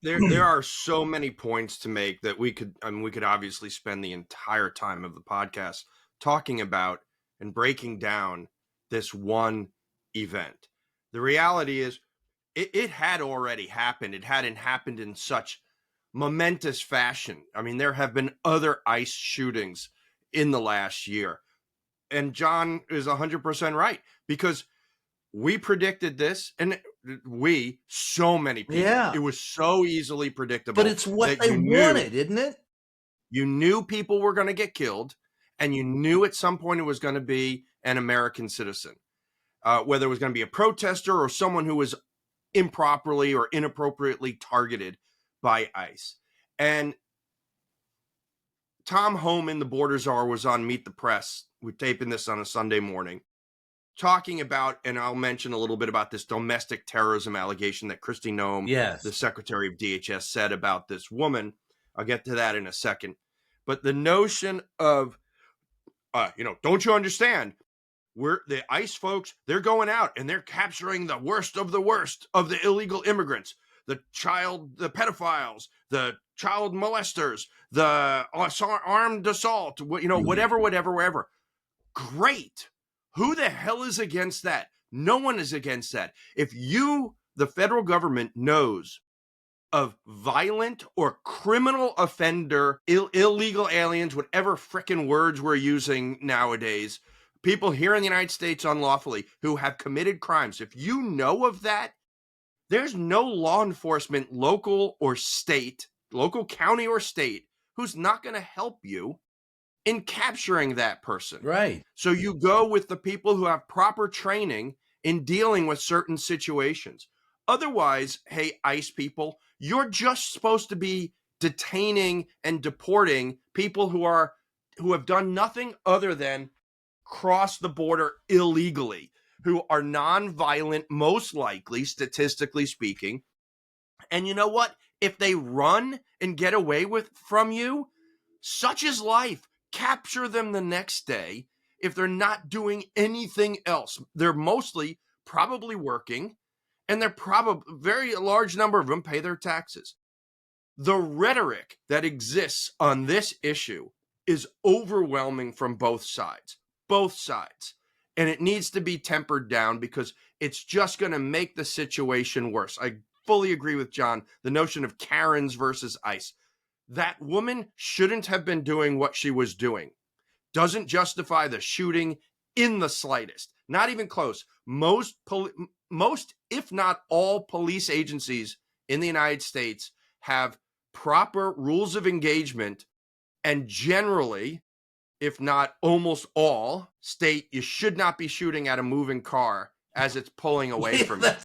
There are so many points to make that we could obviously spend the entire time of the podcast talking about and breaking down this one event. The reality is it had already happened. It hadn't happened in such momentous fashion. I mean, there have been other ICE shootings in the last year. And John is 100% right, because we predicted this, and so many people, Yeah. it was so easily But predictable it's what that they wanted, isn't it? you knew people were going to get killed, and you knew at some point it was going to be an American citizen, whether it was going to be a protester or someone who was improperly or inappropriately targeted by ICE. And Tom Homan, the border czar, was on Meet the Press. We're taping this on a Sunday morning, talking about, and I'll mention a little bit about this domestic terrorism allegation that Kristi Noem, the Yes. Secretary of DHS, said about this woman. I'll get to that in a second. But the notion of, don't you understand? We're the ICE folks, they're going out and they're capturing the worst of the illegal immigrants, the pedophiles, the child molesters, the armed assault, whatever. Great. Who the hell is against that? No one is against that. If the federal government, knows of violent or criminal offender, illegal aliens, whatever frickin' words we're using nowadays, people here in the United States unlawfully who have committed crimes, if you know of that, there's no law enforcement, local, county or state, who's not going to help you in capturing that person. Right. So you go with the people who have proper training in dealing with certain situations. Otherwise, hey, ICE people, you're just supposed to be detaining and deporting people who have done nothing other than cross the border illegally, who are nonviolent, most likely, statistically speaking. And you know what? If they run and get away from you, such is life. Capture them the next day. If they're not doing anything else, they're mostly probably working, and they're probably, very large number of them, pay their taxes. The rhetoric that exists on this issue is overwhelming from both sides. And it needs to be tempered down, because it's just going to make the situation worse. I fully agree with John. The notion of Karens versus ICE. That woman shouldn't have been doing what she was doing. Doesn't justify the shooting in the slightest. Not even close. Most, if not all, police agencies in the United States have proper rules of engagement, and generally, if not almost all, state you should not be shooting at a moving car as it's pulling away from you.